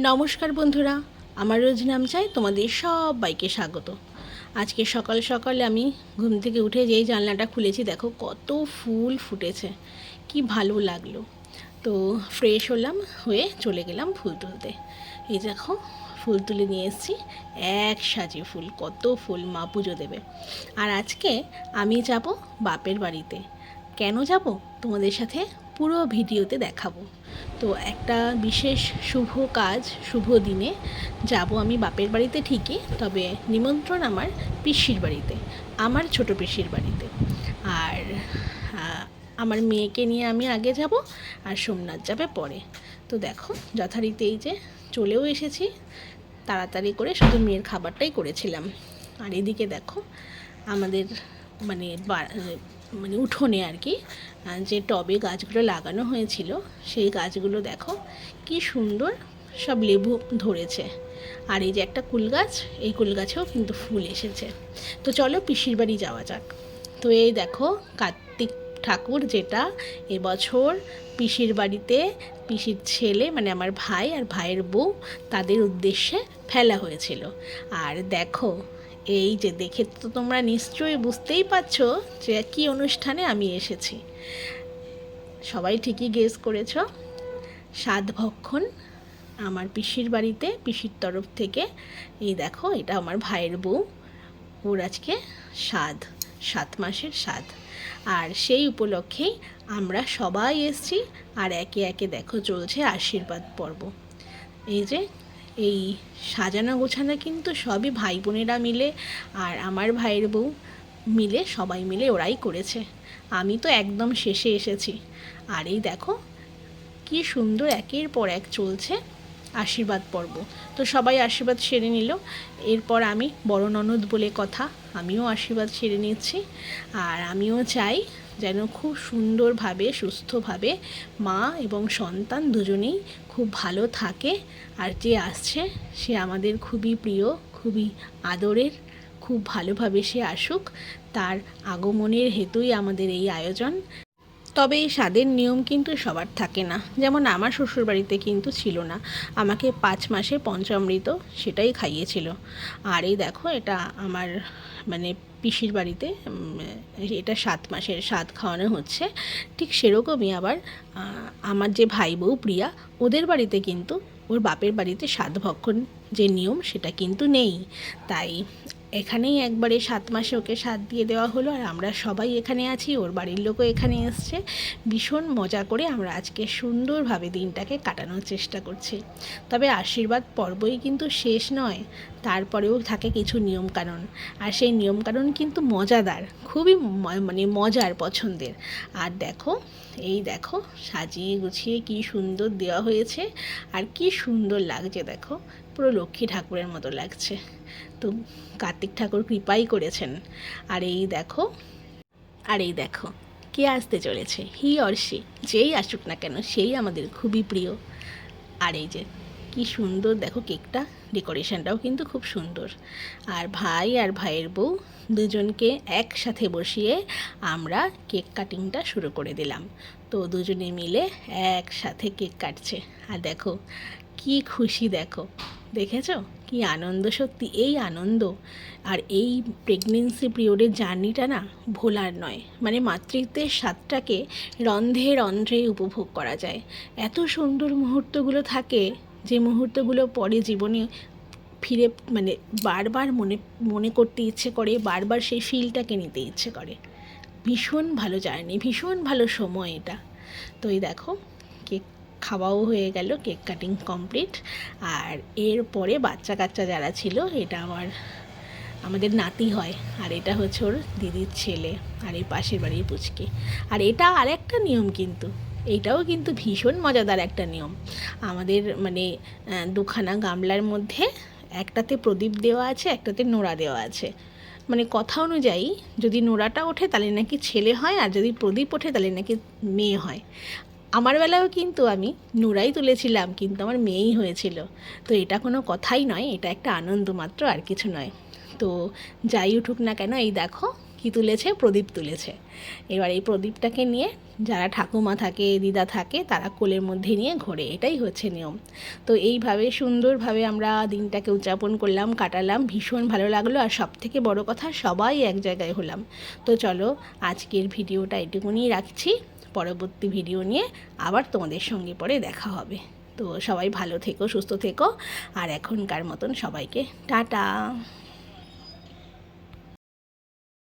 নমস্কার বন্ধুরা, আমার রোজ নাম চাই তোমাদের সবাইকে স্বাগত। আজকে সকাল সকাল আমি ঘুম থেকে উঠে যেই জানলাটা খুলেছি, দেখো কত ফুল ফুটেছে, কি ভালো লাগলো। তো ফ্রেশ হলাম, হয়ে চলে গেলাম ফুল তুলতে। এই দেখো ফুল তুলে নিয়ে এসেছি, এক সাজি ফুল, কত ফুল, মা পুজো দেবে। আর আজকে আমি যাব বাপের বাড়িতে। কেন যাব তোমাদের সাথে পুরো ভিডিওতে দেখাবো। তো একটা বিশেষ শুভ কাজ, শুভ দিনে যাব আমি বাপের বাড়িতে ঠিকই, তবে নিমন্ত্রণ আমার পিসির বাড়িতে, আমার ছোট পিসির বাড়িতে। আর আমার মেয়েকে নিয়ে আমি আগে যাব, আর সোমনাথ যাবে পরে। তো দেখো যথারীতি এই যে চলেও এসেছি, তাড়াতাড়ি করে শুধু মেয়ের খাবারটাই করেছিলাম। আর এদিকে দেখো আমাদের মানে মানে উঠোনে আর কি, যে টবে গাছগুলো লাগানো হয়েছিল, সেই গাছগুলো দেখো কি সুন্দর সব লেবু ধরেছে। আর এই যে একটা কুল গাছ, এই কুল গাছেও কিন্তু ফুল এসেছে। তো চলো পিসির বাড়ি যাওয়া যাক। তো এই দেখো কার্তিক ঠাকুর, যেটা এবছর পিসির বাড়িতে পিসির ছেলে মানে আমার ভাই আর ভাইয়ের বউ তাদের উদ্দেশ্যে ফেলা হয়েছিল। আর দেখো এই যে দেখে তো তোমরা নিশ্চয়ই বুঝতেই পারছো যে কী অনুষ্ঠানে আমি এসেছি। সবাই ঠিকই গেস করেছ, সাত ভক্ষণ আমার পিসির বাড়িতে, পিসির তরফ থেকে। এই দেখো এটা আমার ভাইয়ের বউ, ওর আজকে সাধ, 7 মাসের সাধ। আর সেই উপলক্ষেই আমরা সবাই এসছি। আর একে একে দেখো চলছে আশীর্বাদ পর্ব। এই যে এই সাজানো গোছানো কিন্তু সবই ভাই বোনেরা মিলে আর আমার ভাইয়ের বউ মিলে, সবাই মিলে ওরাই করেছে। আমি তো একদম শেষে এসেছি। আর এই দেখো কি সুন্দর একের পর এক চলছে আশীর্বাদ পর্ব। তো সবাই আশীর্বাদ সেরে নিল। এরপর আমি বড় ননদ বলে কথা, আমিও আশীর্বাদ সেরে নিচ্ছি। আর আমিও চাই যেন খুব সুন্দরভাবে, সুস্থভাবে মা এবং সন্তান দুজনেই খুব ভালো থাকে। আর যে আসছে সে আমাদের খুবই প্রিয়, খুবই আদরের, খুব ভালোভাবে সে আসুক, তার আগমনের হেতুই আমাদের এই আয়োজন। তবে এই স্বাদের নিয়ম কিন্তু সবার থাকে না, যেমন আমার শ্বশুরবাড়িতে কিন্তু ছিল না। আমাকে 5 মাসে পঞ্চামৃত সেটাই খাইয়েছিল। আর এই দেখো এটা আমার মানে পিসির বাড়িতে এটা 7 মাসের স্বাদ খাওয়ানো হচ্ছে। ঠিক সেরকমই আবার আমার যে ভাই বউ প্রিয়া, ওদের বাড়িতে কিন্তু ওর বাপের বাড়িতে স্বাদ ভক্ষণ যে নিয়ম সেটা কিন্তু নেই। তাই এখানেই একবারে 7 মাসে ওকে স্বাদ দিয়ে দেওয়া হলো। আর আমরা সবাই এখানে আছি, ওর বাড়ির লোকও এখানে এসছে। ভীষণ মজা করে আমরা আজকে সুন্দরভাবে দিনটাকে কাটানোর চেষ্টা করছি। তবে আশীর্বাদ পর্বই কিন্তু শেষ নয়, তারপরেও থাকে কিছু নিয়মকানুন। আর সেই নিয়মকানুন কিন্তু মজাদার, খুবই মানে মজার, পছন্দের। আর দেখো এই দেখো সাজিয়ে গুছিয়ে কি সুন্দর দেওয়া হয়েছে, আর কি সুন্দর লাগছে দেখো, পুরো লক্ষ্মী ঠাকুরের মতো লাগছে। তো কার্তিক ঠাকুর কৃপাই করেছেন। আর এই দেখো, আর এই দেখো কে আসতে চলেছে, হি অর সি, যেই আসুক না কেন সেই আমাদের খুবই প্রিয়। আর এই যে কি সুন্দর দেখো কেকটা, ডেকোরেশনটাও কিন্তু খুব সুন্দর। আর ভাই আর ভাইয়ের বউ দুজনকে একসাথে বসিয়ে আমরা কেক কাটিংটা শুরু করে দিলাম। তো দুজনে মিলে একসাথে কেক কাটছে। আর দেখো কি খুশি, দেখো দেখেছো কি আনন্দ, সত্যি এই আনন্দ। আর এই প্রেগনেন্সি পিরিয়ডের জার্নিটা না ভোলার নয়, মানে মাতৃত্বের স্বাদটাকে রন্ধে রন্ধে উপভোগ করা যায়। এত সুন্দর মুহূর্তগুলো থাকে, যে মুহূর্তগুলো পরে জীবনে ফিরে মানে বারবার মনে মনে করতে ইচ্ছে করে, বারবার সেই ফিলটাকে নিতে ইচ্ছে করে। ভীষণ ভালো জার্নি, ভীষণ ভালো সময় এটা। তো এই দেখো কেক খাওয়াও হয়ে গেল, কেক কাটিং কমপ্লিট। আর এরপরে বাচ্চা কাচ্চা যারা ছিল, এটা আমাদের নাতি হয়, আর এটা হচ্ছে ওর দিদির ছেলে, আর এই পাশের বাড়ির পুচকে। আর এটা আরেকটা নিয়ম কিন্তু, এইটাও কিন্তু ভীষণ মজাদার একটা নিয়ম। আমাদের মানে দুখানা গামলার মধ্যে একটাতে প্রদীপ দেওয়া আছে, একটাতে নোড়া দেওয়া আছে। মানে কথা অনুযায়ী যদি নোড়াটা ওঠে তাহলে নাকি ছেলে হয়, আর যদি প্রদীপ ওঠে তাহলে নাকি মেয়ে হয়। আমার বেলায়ও কিন্তু আমি নোড়াই তুলেছিলাম, কিন্তু আমার মেয়েই হয়েছিল। তো এটা কোনো কথাই নয়, এটা একটা আনন্দ মাত্র, আর কিছু নয়। তো যাই উঠুক না কেন, এই দেখো কি কী তুলেছে? প্রদীপ তুলেছে। এবার এই প্রদীপটাকে নিয়ে যারা ঠাকুমা থাকে, দিদা থাকে, তারা কোলের মধ্যে নিয়ে ঘোরে, এটাই হচ্ছে নিয়ম। তো এইভাবে সুন্দরভাবে আমরা দিনটাকে উদযাপন করলাম, কাটালাম, ভীষণ ভালো লাগলো। আর সবথেকে বড় কথা, সবাই এক জায়গায় হলাম। তো চলো আজকের ভিডিওটা এটুকুনি রাখছি, পরবর্তী ভিডিও নিয়ে আবার তোমাদের সঙ্গে পরে দেখা হবে। তো সবাই ভালো থেকো, সুস্থ থেকো, আর এখনকার মতন সবাইকে টাটা।